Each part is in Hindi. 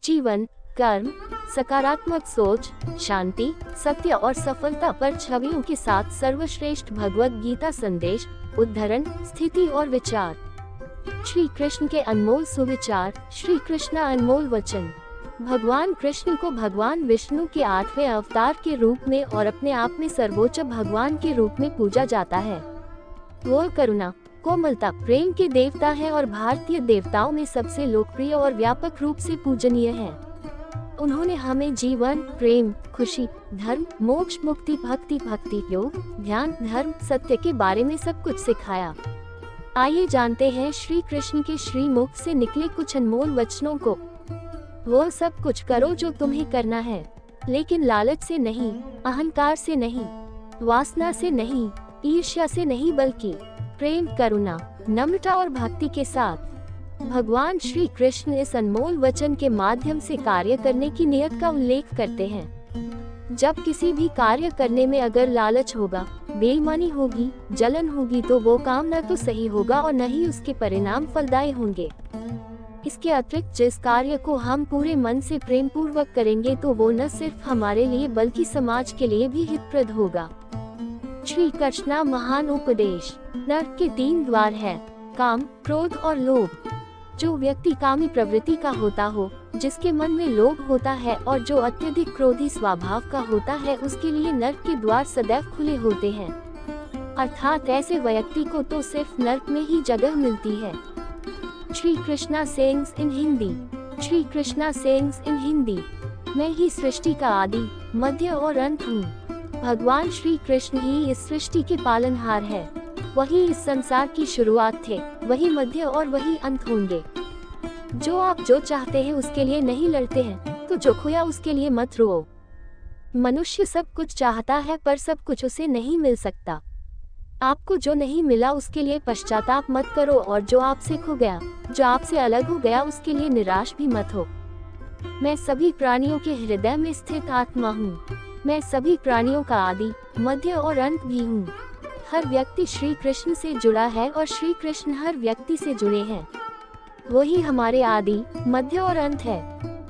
जीवन, कर्म, सकारात्मक सोच, शांति, सत्य और सफलता पर छवियों के साथ सर्वश्रेष्ठ भगवत गीता संदेश, उद्धरण, स्थिति और विचार। श्री कृष्ण के अनमोल सुविचार, श्री कृष्ण अनमोल वचन। भगवान कृष्ण को भगवान विष्णु के 8वें अवतार के रूप में और अपने आप में सर्वोच्च भगवान के रूप में पूजा जाता है। वो करुणा, कोमलता, प्रेम के देवता हैं और भारतीय देवताओं में सबसे लोकप्रिय और व्यापक रूप से पूजनीय हैं। उन्होंने हमें जीवन, प्रेम, खुशी, धर्म, मोक्ष, मुक्ति, भक्ति, योग, ध्यान, धर्म, सत्य के बारे में सब कुछ सिखाया। आइए जानते हैं श्री कृष्ण के श्री मुख से निकले कुछ अनमोल वचनों को। वो सब कुछ करो जो तुम्हें करना है, लेकिन लालच से नहीं, अहंकार से नहीं, वासना से नहीं, ईर्ष्या से नहीं, बल्कि प्रेम, करुणा, नम्रता और भक्ति के साथ। भगवान श्री कृष्ण इस अनमोल वचन के माध्यम से कार्य करने की नियत का उल्लेख करते हैं। जब किसी भी कार्य करने में अगर लालच होगा, बेईमानी होगी, जलन होगी, तो वो काम न तो सही होगा और न ही उसके परिणाम फलदायी होंगे। इसके अतिरिक्त जिस कार्य को हम पूरे मन से प्रेम पूर्वक करेंगे तो वो न सिर्फ हमारे लिए बल्कि समाज के लिए भी हितप्रद होगा। श्री कृष्ण महान उपदेश। नरक के 3 द्वार हैं, काम, क्रोध और लोभ। जो व्यक्ति कामी प्रवृत्ति का होता हो, जिसके मन में लोभ होता है और जो अत्यधिक क्रोधी स्वभाव का होता है, उसके लिए नरक के द्वार सदैव खुले होते हैं। अर्थात ऐसे व्यक्ति को तो सिर्फ नरक में ही जगह मिलती है। श्री कृष्णा सेइंग्स इन हिंदी। श्री कृष्णा सेइंग्स इन हिंदी। मैं ही सृष्टि का आदि, मध्य और अंत हूँ। भगवान श्री कृष्ण ही इस सृष्टि के पालनहार है। वही इस संसार की शुरुआत थे, वही मध्य और वही अंत होंगे। आप जो चाहते हैं उसके लिए नहीं लड़ते हैं, तो जो खोया उसके लिए मत रो। मनुष्य सब कुछ चाहता है पर सब कुछ उसे नहीं मिल सकता। आपको जो नहीं मिला उसके लिए पश्चाताप मत करो, और जो आपसे खो गया, जो आपसे अलग हो गया, उसके लिए निराश भी मत हो। मैं सभी प्राणियों के हृदय में स्थित आत्मा हूँ। मैं सभी प्राणियों का आदि, मध्य और अंत भी हूँ। हर व्यक्ति श्री कृष्ण से जुड़ा है और श्री कृष्ण हर व्यक्ति से जुड़े हैं। वही हमारे आदि, मध्य और अंत है।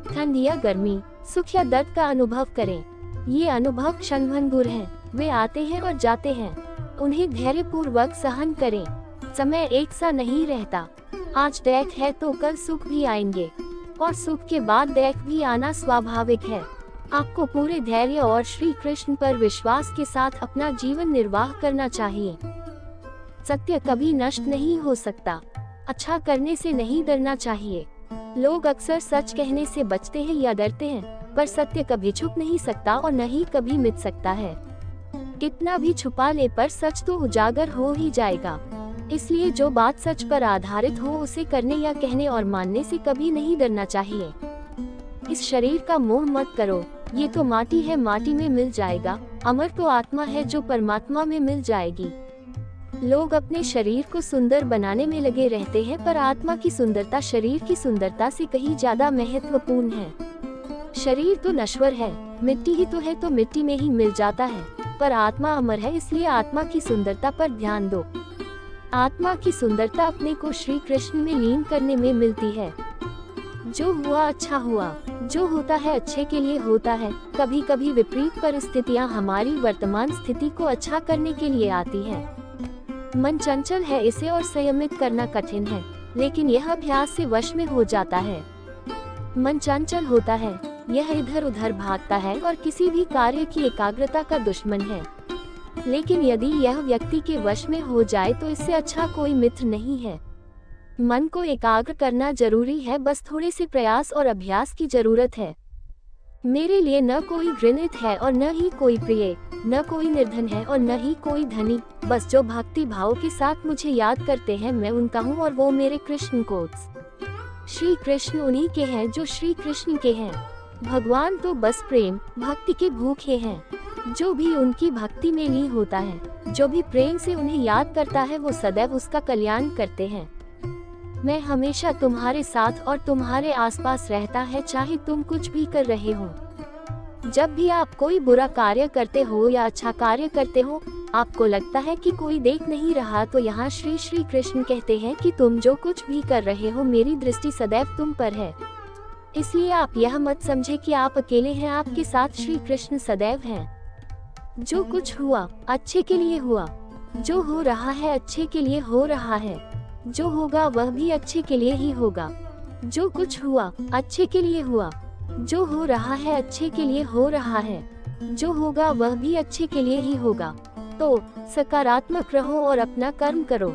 ठंड या गर्मी, सुख या दर्द का अनुभव करें। ये अनुभव क्षणभंगुर हैं, वे आते हैं और जाते हैं। उन्हें धैर्यपूर्वक सहन करें। समय एक सा नहीं रहता। आज दैख है तो कल सुख भी आएंगे, और सुख के बाद दैख भी आना स्वाभाविक है। आपको पूरे धैर्य और श्री कृष्ण पर विश्वास के साथ अपना जीवन निर्वाह करना चाहिए। सत्य कभी नष्ट नहीं हो सकता। अच्छा करने से नहीं डरना चाहिए। लोग अक्सर सच कहने से बचते हैं या डरते हैं, पर सत्य कभी छुप नहीं सकता और न ही कभी मिट सकता है। कितना भी छुपा ले पर सच तो उजागर हो ही जाएगा। इसलिए जो बात सच पर आधारित हो उसे करने या कहने और मानने से कभी नहीं डरना चाहिए। इस शरीर का मोह मत करो। ये तो माटी है, माटी में मिल जाएगा। अमर तो आत्मा है जो परमात्मा में मिल जाएगी। लोग अपने शरीर को सुंदर बनाने में लगे रहते हैं, पर आत्मा की सुंदरता शरीर की सुंदरता से कहीं ज्यादा महत्वपूर्ण है। शरीर तो नश्वर है, मिट्टी ही तो है, तो मिट्टी में ही मिल जाता है, पर आत्मा अमर है। इसलिए आत्मा की सुंदरता पर ध्यान दो। आत्मा की सुंदरता अपने को श्री कृष्ण में लीन करने में मिलती है। जो हुआ अच्छा हुआ, जो होता है अच्छे के लिए होता है। कभी कभी विपरीत परिस्थितियां हमारी वर्तमान स्थिति को अच्छा करने के लिए आती हैं। मन चंचल है, इसे और संयमित करना कठिन है, लेकिन यह अभ्यास से वश में हो जाता है। मन चंचल होता है, यह इधर उधर भागता है और किसी भी कार्य की एकाग्रता का दुश्मन है। लेकिन यदि यह व्यक्ति के वश में हो जाए तो इससे अच्छा कोई मित्र नहीं है। मन को एकाग्र करना जरूरी है, बस थोड़े से प्रयास और अभ्यास की जरूरत है। मेरे लिए न कोई घृणित है और न ही कोई प्रिय, न कोई निर्धन है और न ही कोई धनी। बस जो भक्ति भाव के साथ मुझे याद करते हैं मैं उनका हूँ और वो मेरे कृष्ण कोट्स। श्री कृष्ण उन्हीं के हैं जो श्री कृष्ण के हैं। भगवान तो बस प्रेम भक्ति के भूखे हैं। जो भी उनकी भक्ति में लीन होता है, जो भी प्रेम से उन्हें याद करता है, वो सदैव उसका कल्याण करते हैं। मैं हमेशा तुम्हारे साथ और तुम्हारे आसपास रहता है, चाहे तुम कुछ भी कर रहे हो। जब भी आप कोई बुरा कार्य करते हो या अच्छा कार्य करते हो, आपको लगता है कि कोई देख नहीं रहा, तो यहाँ श्री कृष्ण कहते हैं कि तुम जो कुछ भी कर रहे हो, मेरी दृष्टि सदैव तुम पर है। इसलिए आप यह मत समझे कि आप अकेले हैं, आपके साथ श्री कृष्ण सदैव हैं। जो कुछ हुआ अच्छे के लिए हुआ, जो हो रहा है अच्छे के लिए हो रहा है, जो होगा वह भी अच्छे के लिए ही होगा। जो कुछ हुआ अच्छे के लिए हुआ, जो हो रहा है अच्छे के लिए हो रहा है, जो होगा वह भी अच्छे के लिए ही होगा। तो सकारात्मक रहो और अपना कर्म करो।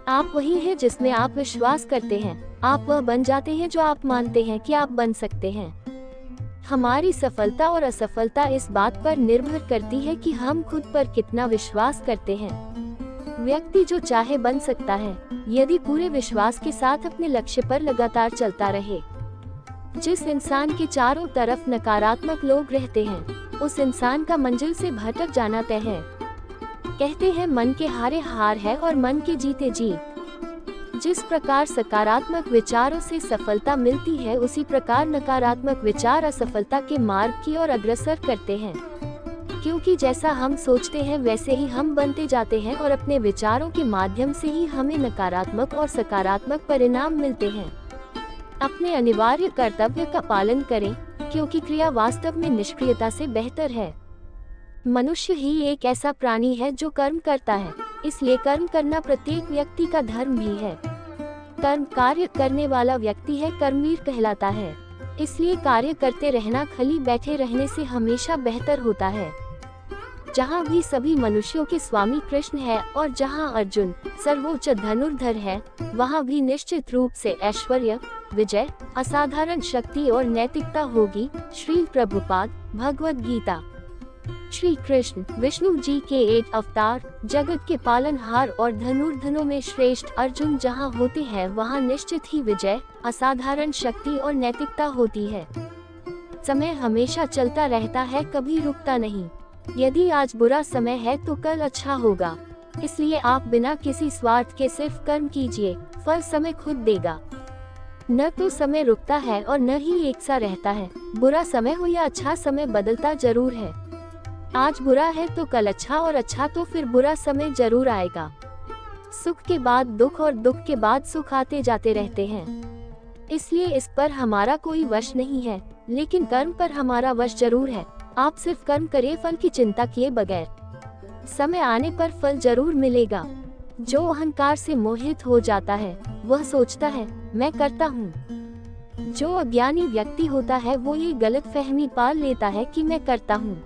आप वही हैं जिसमें आप विश्वास करते हैं, आप वह बन जाते हैं जो आप मानते हैं कि आप बन सकते हैं। हमारी सफलता और असफलता इस बात पर निर्भर करती है कि हम खुद पर कितना विश्वास करते हैं। व्यक्ति जो चाहे बन सकता है, यदि पूरे विश्वास के साथ अपने लक्ष्य पर लगातार चलता रहे। जिस इंसान के चारों तरफ नकारात्मक लोग रहते हैं, उस इंसान का मंजिल से भटक जाना तय है। कहते हैं मन के हारे हार है और मन के जीते जीत। जिस प्रकार सकारात्मक विचारों से सफलता मिलती है, उसी प्रकार नकारात्मक विचार असफलता के मार्ग की ओर अग्रसर करते हैं। क्योंकि जैसा हम सोचते हैं वैसे ही हम बनते जाते हैं और अपने विचारों के माध्यम से ही हमें नकारात्मक और सकारात्मक परिणाम मिलते हैं। अपने अनिवार्य कर्तव्य का पालन करें, क्योंकि क्रिया वास्तव में निष्क्रियता से बेहतर है। मनुष्य ही एक ऐसा प्राणी है जो कर्म करता है, इसलिए कर्म करना प्रत्येक व्यक्ति का धर्म भी है। कर्म कार्य करने वाला व्यक्ति है कर्मवीर कहलाता है। इसलिए कार्य करते रहना खाली बैठे रहने से हमेशा बेहतर होता है। जहाँ भी सभी मनुष्यों के स्वामी कृष्ण है और जहाँ अर्जुन सर्वोच्च धनुर्धर है, वहाँ भी निश्चित रूप से ऐश्वर्य, विजय, असाधारण शक्ति और नैतिकता होगी। श्री प्रभुपाद, भगवद गीता। श्री कृष्ण विष्णु जी के एक अवतार, जगत के पालनहार और धनुर्धरों में श्रेष्ठ अर्जुन जहाँ होते हैं, वहाँ निश्चित ही विजय, असाधारण शक्ति और नैतिकता होती है। समय हमेशा चलता रहता है, कभी रुकता नहीं। यदि आज बुरा समय है तो कल अच्छा होगा। इसलिए आप बिना किसी स्वार्थ के सिर्फ कर्म कीजिए, फल समय खुद देगा। न तो समय रुकता है और न ही एक सा रहता है। बुरा समय हो या अच्छा समय, बदलता जरूर है। आज बुरा है तो कल अच्छा, और अच्छा तो फिर बुरा समय जरूर आएगा। सुख के बाद दुख और दुख के बाद सुख आते जाते रहते हैं। इसलिए इस पर हमारा कोई वश नहीं है, लेकिन कर्म पर हमारा वश जरूर है। आप सिर्फ कर्म करिए, फल की चिंता किए बगैर। समय आने पर फल जरूर मिलेगा। जो अहंकार से मोहित हो जाता है, वह सोचता है मैं करता हूँ। जो अज्ञानी व्यक्ति होता है, वो ये गलत फहमी पाल लेता है कि मैं करता हूँ,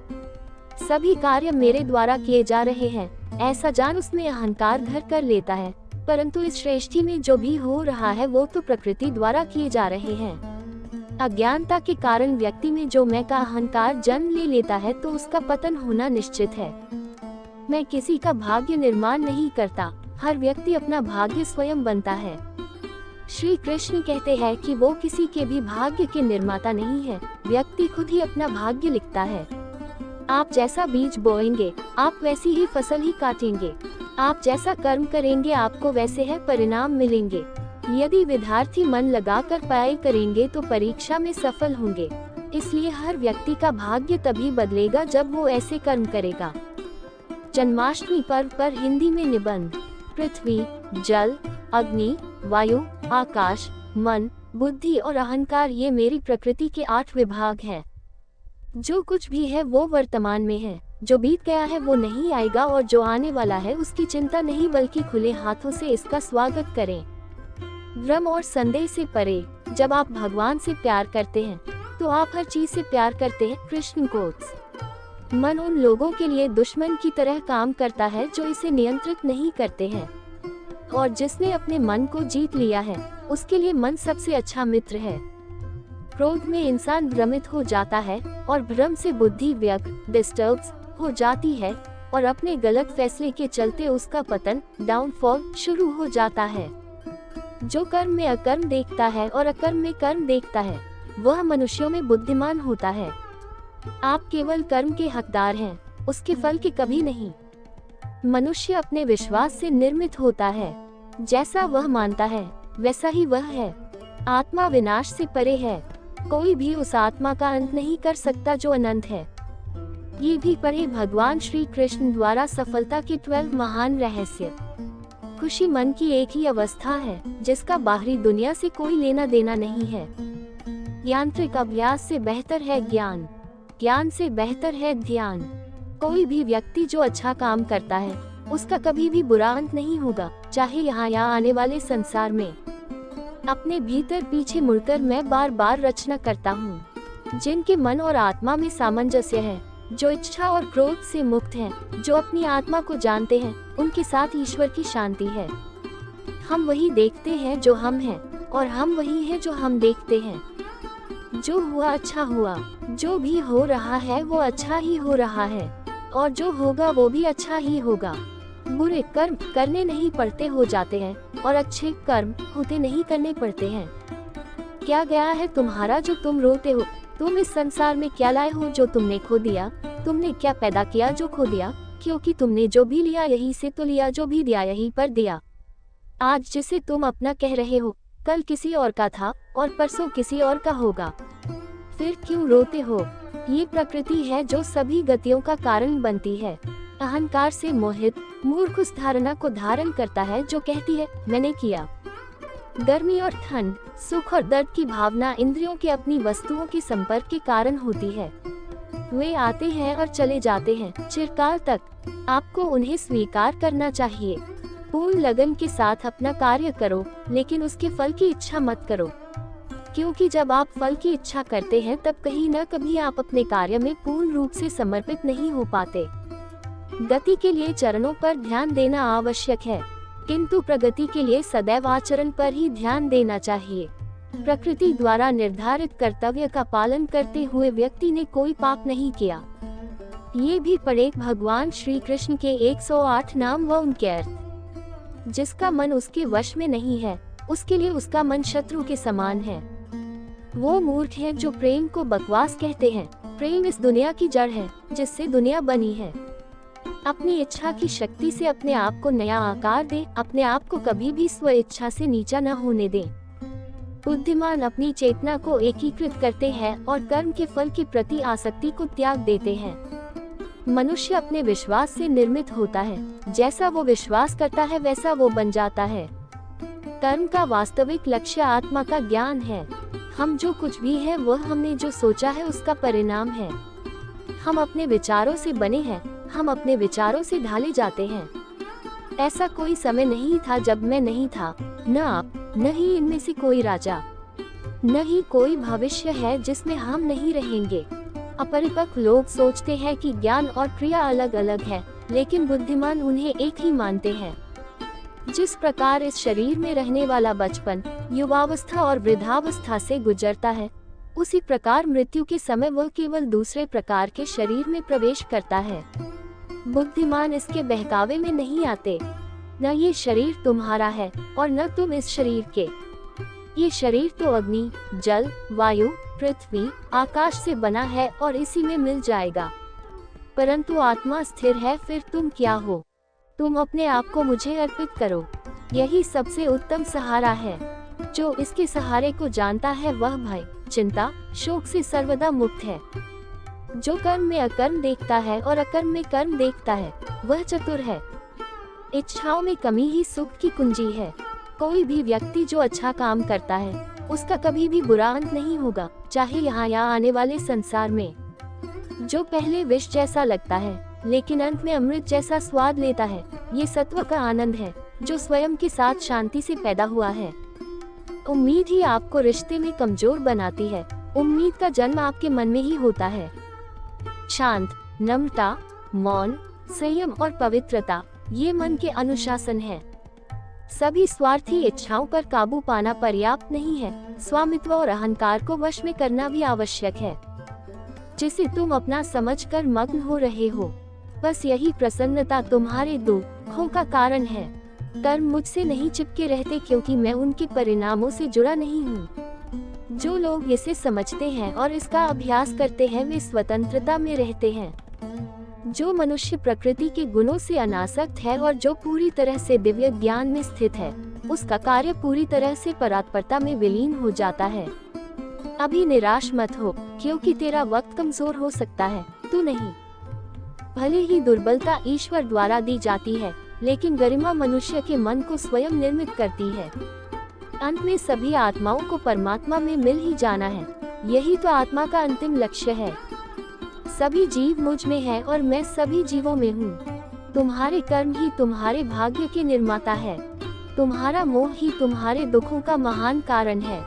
सभी कार्य मेरे द्वारा किए जा रहे हैं, ऐसा जान उसमें अहंकार घर कर लेता है। परंतु इस सृष्टि में जो भी हो रहा है वो तो प्रकृति द्वारा किए जा रहे हैं। अज्ञानता के कारण व्यक्ति में जो मैं का अहंकार जन्म ले लेता है, तो उसका पतन होना निश्चित है। मैं किसी का भाग्य निर्माण नहीं करता, हर व्यक्ति अपना भाग्य स्वयं बनता है। श्री कृष्ण कहते हैं कि वो किसी के भी भाग्य के निर्माता नहीं है, व्यक्ति खुद ही अपना भाग्य लिखता है। आप जैसा बीज बोएंगे, आप वैसी ही फसल ही काटेंगे। आप जैसा कर्म करेंगे, आपको वैसे है परिणाम मिलेंगे। यदि विद्यार्थी मन लगाकर पढ़ाई करेंगे तो परीक्षा में सफल होंगे। इसलिए हर व्यक्ति का भाग्य तभी बदलेगा जब वो ऐसे कर्म करेगा। जन्माष्टमी पर्व पर हिंदी में निबंध। पृथ्वी, जल, अग्नि, वायु, आकाश, मन, बुद्धि और अहंकार, ये मेरी प्रकृति के 8 विभाग हैं। जो कुछ भी है वो वर्तमान में है, जो बीत गया है वो नहीं आएगा, और जो आने वाला है उसकी चिंता नहीं, बल्कि खुले हाथों से इसका स्वागत करें। भ्रम और संदेह से परे। जब आप भगवान से प्यार करते हैं तो आप हर चीज से प्यार करते हैं। कृष्ण कोट्स। मन उन लोगों के लिए दुश्मन की तरह काम करता है जो इसे नियंत्रित नहीं करते हैं, और जिसने अपने मन को जीत लिया है उसके लिए मन सबसे अच्छा मित्र है। क्रोध में इंसान भ्रमित हो जाता है और भ्रम से बुद्धि व्यग्र डिस्टर्ब्स हो जाती है, और अपने गलत फैसले के चलते उसका पतन डाउनफॉल शुरू हो जाता है। जो कर्म में अकर्म देखता है और अकर्म में कर्म देखता है, वह मनुष्यों में बुद्धिमान होता है। आप केवल कर्म के हकदार हैं, उसके फल के कभी नहीं। मनुष्य अपने विश्वास से निर्मित होता है, जैसा वह मानता है वैसा ही वह है। आत्मा विनाश से परे है, कोई भी उस आत्मा का अंत नहीं कर सकता जो अनंत है। ये भी पढ़े भगवान श्री कृष्ण द्वारा सफलता के 12 महान रहस्य। खुशी मन की एक ही अवस्था है, जिसका बाहरी दुनिया से कोई लेना देना नहीं है। यांत्रिक अभ्यास से बेहतर है ज्ञान, ज्ञान से बेहतर है ध्यान। कोई भी व्यक्ति जो अच्छा काम करता है उसका कभी भी बुरा अंत नहीं होगा, चाहे यहाँ या आने वाले संसार में। अपने भीतर पीछे मुड़कर मैं बार बार रचना करता हूँ। जिनके मन और आत्मा में सामंजस्य है, जो इच्छा और क्रोध से मुक्त हैं, जो अपनी आत्मा को जानते हैं, उनके साथ ईश्वर की शांति है। हम वही देखते हैं जो हम हैं, और हम वही हैं जो हम देखते हैं। जो हुआ अच्छा हुआ, जो भी हो रहा है वो अच्छा ही हो रहा है, और जो होगा वो भी अच्छा ही होगा। बुरे कर्म करने नहीं पड़ते हो जाते हैं, और अच्छे कर्म होते नहीं करने पड़ते हैं। क्या गया है तुम्हारा जो तुम रोते हो? तुम इस संसार में क्या लाए हो जो तुमने खो दिया? तुमने क्या पैदा किया जो खो दिया? क्योंकि तुमने जो भी लिया यही से तो लिया, जो भी दिया यहीं पर दिया। आज जिसे तुम अपना कह रहे हो, कल किसी और का था और परसों किसी और का होगा। फिर क्यों रोते हो? ये प्रकृति है जो सभी गतियों का कारण बनती है। अहंकार से मोहित मूर्ख उस धारणा को धारण करता है जो कहती है मैंने किया। गर्मी और ठंड, सुख और दर्द की भावना इंद्रियों के अपनी वस्तुओं के संपर्क के कारण होती है। वे आते हैं और चले जाते हैं चिरकाल तक। आपको उन्हें स्वीकार करना चाहिए। पूर्ण लगन के साथ अपना कार्य करो, लेकिन उसके फल की इच्छा मत करो, क्योंकि जब आप फल की इच्छा करते हैं तब कहीं न कभी आप अपने कार्य में पूर्ण रूप से समर्पित नहीं हो पाते। गति के लिए चरणों पर ध्यान देना आवश्यक है, किंतु प्रगति के लिए सदैव आचरण पर ही ध्यान देना चाहिए। प्रकृति द्वारा निर्धारित कर्तव्य का पालन करते हुए व्यक्ति ने कोई पाप नहीं किया। ये भी पढ़े भगवान श्री कृष्ण के 108 नाम व उनके अर्थ। जिसका मन उसके वश में नहीं है, उसके लिए उसका मन शत्रु के समान है। वो मूर्ख है जो प्रेम को बकवास कहते हैं। प्रेम इस दुनिया की जड़ है जिससे दुनिया बनी है। अपनी इच्छा की शक्ति से अपने आप को नया आकार दे, अपने आप को कभी भी स्व इच्छा से नीचा न होने दे। बुद्धिमान अपनी चेतना को एकीकृत करते हैं और कर्म के फल के प्रति आसक्ति को त्याग देते हैं। मनुष्य अपने विश्वास से निर्मित होता है। जैसा वो विश्वास करता है वैसा वो बन जाता है। कर्म का वास्तविक लक्ष्य आत्मा का ज्ञान है। हम जो कुछ भी है वह हमने जो सोचा है उसका परिणाम है। हम अपने विचारों से बने हैं, हम अपने विचारों से ढाले जाते हैं। ऐसा कोई समय नहीं था जब मैं नहीं था, न आप, न ही इनमें से कोई राजा, न ही कोई भविष्य है जिसमें हम नहीं रहेंगे। अपरिपक्व लोग सोचते हैं कि ज्ञान और क्रिया अलग अलग है, लेकिन बुद्धिमान उन्हें एक ही मानते हैं। जिस प्रकार इस शरीर में रहने वाला बचपन, युवावस्था और वृद्धावस्था से गुजरता है, उसी प्रकार मृत्यु के समय वह केवल दूसरे प्रकार के शरीर में प्रवेश करता है। बुद्धिमान इसके बहकावे में नहीं आते। न ये शरीर तुम्हारा है और न तुम इस शरीर के। ये शरीर तो अग्नि, जल, वायु, पृथ्वी, आकाश से बना है और इसी में मिल जाएगा। परंतु आत्मा स्थिर है। फिर तुम क्या हो? तुम अपने आप को मुझे अर्पित करो। यही सबसे उत्तम सहारा है। जो इसके सहारे को जानता है वह भय, चिंता, शोक से सर्वदा मुक्त है। जो कर्म में अकर्म देखता है और अकर्म में कर्म देखता है, वह चतुर है। इच्छाओं में कमी ही सुख की कुंजी है। कोई भी व्यक्ति जो अच्छा काम करता है उसका कभी भी बुरा अंत नहीं होगा, चाहे यहाँ या आने वाले संसार में। जो पहले विष जैसा लगता है लेकिन अंत में अमृत जैसा स्वाद लेता है, ये सत्व का आनंद है जो स्वयं के साथ शांति से पैदा हुआ है। उम्मीद ही आपको रिश्ते में कमजोर बनाती है। उम्मीद का जन्म आपके मन में ही होता है। शांत, नम्रता, मौन, संयम और पवित्रता, ये मन के अनुशासन है। सभी स्वार्थी इच्छाओं पर काबू पाना पर्याप्त नहीं है। स्वामित्व और अहंकार को वश में करना भी आवश्यक है, जिसे तुम अपना समझकर मग्न हो रहे हो। बस यही प्रसन्नता तुम्हारे दुखों का कारण है। कर्म मुझसे नहीं चिपके रहते क्योंकि मैं उनके परिणामों से जुड़ा नहीं हूँ। जो लोग इसे समझते हैं और इसका अभ्यास करते हैं वे स्वतंत्रता में रहते हैं। जो मनुष्य प्रकृति के गुणों से अनासक्त है और जो पूरी तरह से दिव्य ज्ञान में स्थित है, उसका कार्य पूरी तरह से परात्परता में विलीन हो जाता है। अभी निराश मत हो, क्योंकि तेरा वक्त कमजोर हो सकता है, तू नहीं। भले ही दुर्बलता ईश्वर द्वारा दी जाती है, लेकिन गरिमा मनुष्य के मन को स्वयं निर्मित करती है। अंत में सभी आत्माओं को परमात्मा में मिल ही जाना है। यही तो आत्मा का अंतिम लक्ष्य है। सभी जीव मुझ में है और मैं सभी जीवों में हूँ। तुम्हारे कर्म ही तुम्हारे भाग्य के निर्माता है। तुम्हारा मोह ही तुम्हारे दुखों का महान कारण है।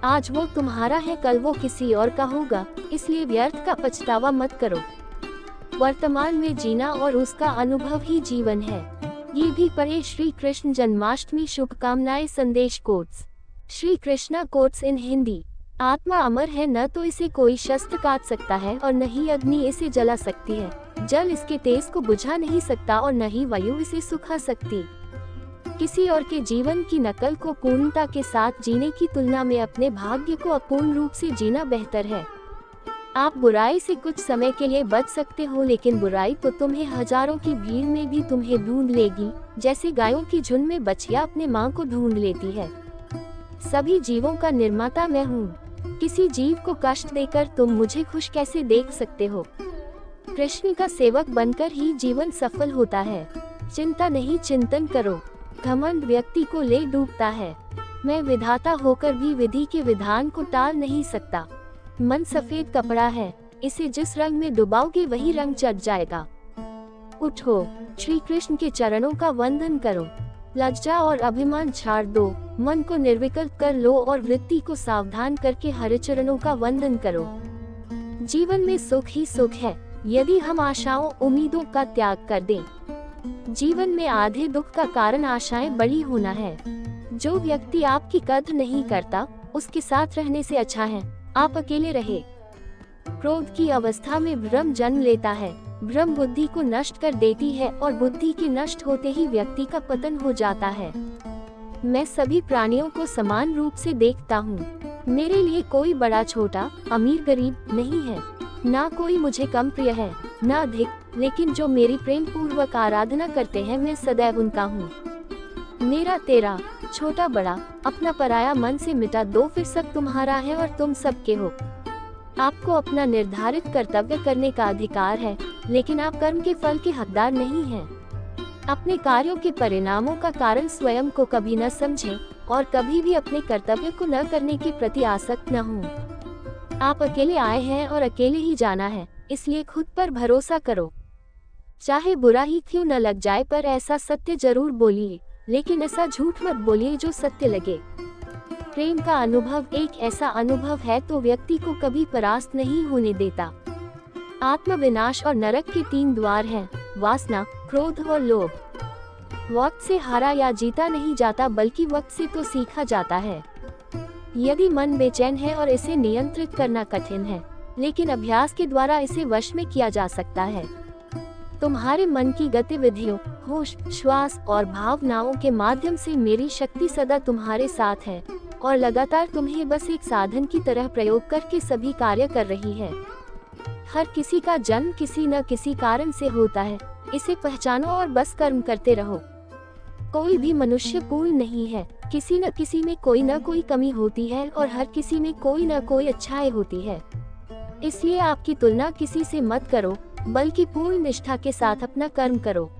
आज वो तुम्हारा है, कल वो किसी और का होगा, इसलिए व्यर्थ का पछतावा मत करो। वर्तमान में जीना और उसका अनुभव ही जीवन है। ये भी पढ़े श्री कृष्ण जन्माष्टमी शुभकामनाएं संदेश quotes. Shri Krishna quotes in Hindi. आत्मा अमर है, न तो इसे कोई शस्त्र काट सकता है और न ही अग्नि इसे जला सकती है। जल इसके तेज को बुझा नहीं सकता और न ही वायु इसे सुखा सकती। किसी और के जीवन की नकल को पूर्णता के साथ जीने की तुलना में अपने भाग्य को अपूर्ण रूप से जीना बेहतर है। आप बुराई से कुछ समय के लिए बच सकते हो, लेकिन बुराई तो तुम्हें हजारों की भीड़ में भी तुम्हें ढूंढ लेगी, जैसे गायों की झुंड में बछिया अपने मां को ढूंढ लेती है। सभी जीवों का निर्माता मैं हूँ। किसी जीव को कष्ट देकर तुम मुझे खुश कैसे देख सकते हो? कृष्ण का सेवक बनकर ही जीवन सफल होता है। चिंता नहीं, चिंतन करो। घमंड व्यक्ति को ले डूबता है। मैं विधाता होकर भी विधि के विधान को टाल नहीं सकता। मन सफेद कपड़ा है, इसे जिस रंग में डुबाओगे वही रंग चढ़ जाएगा। उठो, श्री कृष्ण के चरणों का वंदन करो। लज्जा और अभिमान छाड़ दो, मन को निर्विकल्प कर लो और वृत्ति को सावधान करके हरि चरणों का वंदन करो। जीवन में सुख ही सुख है, यदि हम आशाओं उम्मीदों का त्याग कर दें। जीवन में आधे दुख का कारण आशाएं बड़ी होना है। जो व्यक्ति आपकी कद्र नहीं करता, उसके साथ रहने से अच्छा है आप अकेले रहे। क्रोध की अवस्था में भ्रम जन्म लेता है। भ्रम बुद्धि को नष्ट कर देती है और बुद्धि के नष्ट होते ही व्यक्ति का पतन हो जाता है। मैं सभी प्राणियों को समान रूप से देखता हूँ। मेरे लिए कोई बड़ा छोटा, अमीर गरीब नहीं है। ना कोई मुझे कम प्रिय है, ना अधिक, लेकिन जो मेरी प्रेम पूर्वक आराधना करते हैं मैं सदैव उनका हूँ। मेरा तेरा, छोटा बड़ा, अपना पराया मन से मिटा दो, फिर सब तुम्हारा है और तुम सबके हो। आपको अपना निर्धारित कर्तव्य करने का अधिकार है, लेकिन आप कर्म के फल के हकदार नहीं हैं। अपने कार्यों के परिणामों का कारण स्वयं को कभी न समझें और कभी भी अपने कर्तव्य को न करने के प्रति आसक्त न हों। आप अकेले आए हैं और अकेले ही जाना है, इसलिए खुद पर भरोसा करो। चाहे बुरा ही क्यों न लग जाए, पर ऐसा सत्य जरूर बोलिए, लेकिन ऐसा झूठ मत बोलिए जो सत्य लगे। प्रेम का अनुभव एक ऐसा अनुभव है तो व्यक्ति को कभी परास्त नहीं होने देता। आत्म विनाश और नरक के 3 द्वार हैं, वासना, क्रोध और लोभ। वक्त से हारा या जीता नहीं जाता, बल्कि वक्त से तो सीखा जाता है। यदि मन बेचैन है और इसे नियंत्रित करना कठिन है, लेकिन अभ्यास के द्वारा इसे वश में किया जा सकता है। तुम्हारे मन की गतिविधियों, होश, श्वास और भावनाओं के माध्यम से मेरी शक्ति सदा तुम्हारे साथ है और लगातार तुम्हें बस एक साधन की तरह प्रयोग करके सभी कार्य कर रही है। हर किसी का जन्म किसी न किसी कारण से होता है, इसे पहचानो और बस कर्म करते रहो। कोई भी मनुष्य पूर्ण नहीं है, किसी न किसी में कोई न कोई कमी होती है और हर किसी में कोई न कोई अच्छाई होती है। इसलिए आपकी तुलना किसी से मत करो, बल्कि पूर्ण निष्ठा के साथ अपना कर्म करो।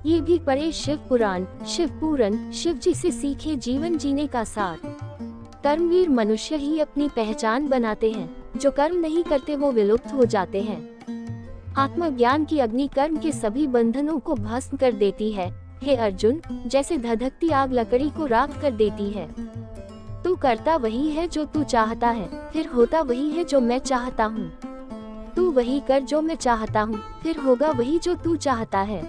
ये भी पढ़े शिव पुराण, शिव पूरन, शिव जी से सीखे जीवन जीने का सार। कर्मवीर मनुष्य ही अपनी पहचान बनाते हैं, जो कर्म नहीं करते वो विलुप्त हो जाते हैं। आत्मज्ञान की अग्नि कर्म के सभी बंधनों को भस्म कर देती है। हे अर्जुन, जैसे धधकती आग लकड़ी को राख कर देती है। तू करता वही है जो तू चाहता है, फिर होता वही है जो मैं चाहता हूँ। तू वही कर जो मैं चाहता हूँ, फिर होगा वही जो तू चाहता है।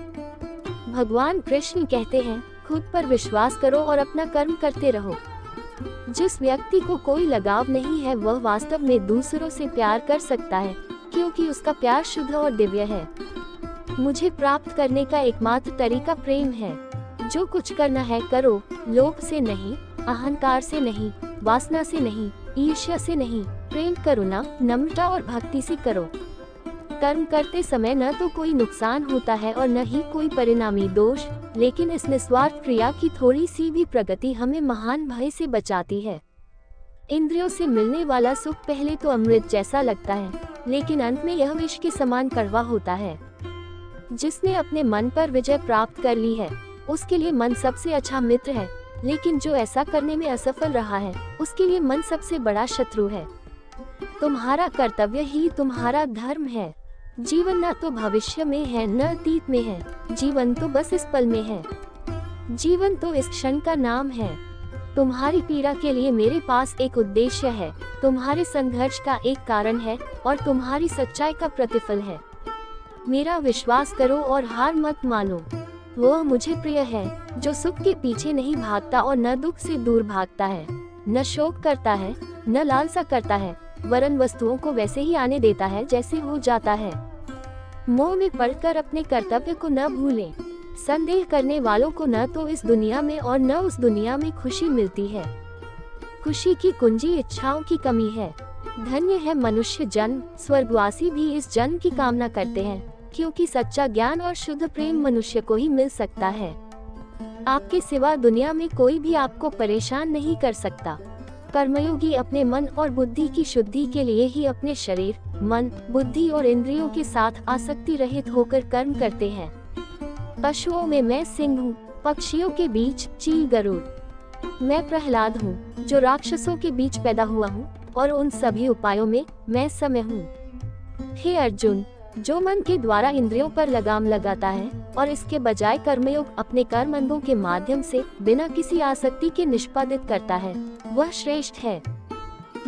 भगवान कृष्ण कहते हैं, खुद पर विश्वास करो और अपना कर्म करते रहो। जिस व्यक्ति को कोई लगाव नहीं है वह वास्तव में दूसरों से प्यार कर सकता है, क्योंकि उसका प्यार शुद्ध और दिव्य है। मुझे प्राप्त करने का एकमात्र तरीका प्रेम है। जो कुछ करना है करो, लोभ से नहीं, अहंकार से नहीं, वासना से नहीं, ईर्ष्या से नहीं, प्रेम करुणा, नम्रता और भक्ति से करो। कर्म करते समय न तो कोई नुकसान होता है और न ही कोई परिणामी दोष, लेकिन इस निस्वार्थ क्रिया की थोड़ी सी भी प्रगति हमें महान भय से बचाती है। इंद्रियों से मिलने वाला सुख पहले तो अमृत जैसा लगता है, लेकिन अंत में यह विष के समान कड़वा होता है। जिसने अपने मन पर विजय प्राप्त कर ली है, उसके लिए मन सबसे अच्छा मित्र है, लेकिन जो ऐसा करने में असफल रहा है, उसके लिए मन सबसे बड़ा शत्रु है। तुम्हारा कर्तव्य ही तुम्हारा धर्म है। जीवन न तो भविष्य में है न अतीत में है, जीवन तो बस इस पल में है। जीवन तो इस क्षण का नाम है। तुम्हारी पीड़ा के लिए मेरे पास एक उद्देश्य है, तुम्हारे संघर्ष का एक कारण है और तुम्हारी सच्चाई का प्रतिफल है। मेरा विश्वास करो और हार मत मानो। वह मुझे प्रिय है जो सुख के पीछे नहीं भागता और न दुख से दूर भागता है, न शोक करता है, न लालसा करता है, वरन वस्तुओं को वैसे ही आने देता है जैसे हो जाता है। मोह में पड़कर अपने कर्तव्य को न भूलें। संदेह करने वालों को न तो इस दुनिया में और न उस दुनिया में खुशी मिलती है। खुशी की कुंजी इच्छाओं की कमी है। धन्य है मनुष्य जन्म, स्वर्गवासी भी इस जन्म की कामना करते हैं, क्योंकि सच्चा ज्ञान और शुद्ध प्रेम मनुष्य को ही मिल सकता है। आपके सिवा दुनिया में कोई भी आपको परेशान नहीं कर सकता। कर्मयोगी अपने मन और बुद्धि की शुद्धि के लिए ही अपने शरीर, मन, बुद्धि और इंद्रियों के साथ आसक्ति रहित होकर कर्म करते हैं। पशुओं में मैं सिंह हूँ, पक्षियों के बीच चील गरुड़। मैं प्रहलाद हूँ जो राक्षसों के बीच पैदा हुआ हूँ, और उन सभी उपायों में मैं समय हूँ। हे अर्जुन, जो मन के द्वारा इंद्रियों पर लगाम लगाता है और इसके बजाय कर्मयोग अपने कर्म अंगों के माध्यम से बिना किसी आसक्ति के निष्पादित करता है, वह श्रेष्ठ है।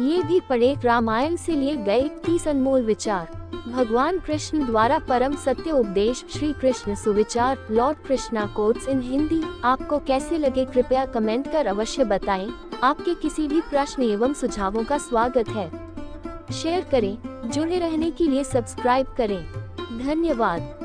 ये भी पढ़े रामायण से लिए गए 30 अनमोल विचार। भगवान कृष्ण द्वारा परम सत्य उपदेश श्री कृष्ण सुविचार, Lord Krishna quotes in Hindi. आपको कैसे लगे कृपया कमेंट कर अवश्य बताएं। आपके किसी भी प्रश्न एवं सुझावों का स्वागत है। शेयर करें, जुड़े रहने के लिए सब्सक्राइब करें। धन्यवाद।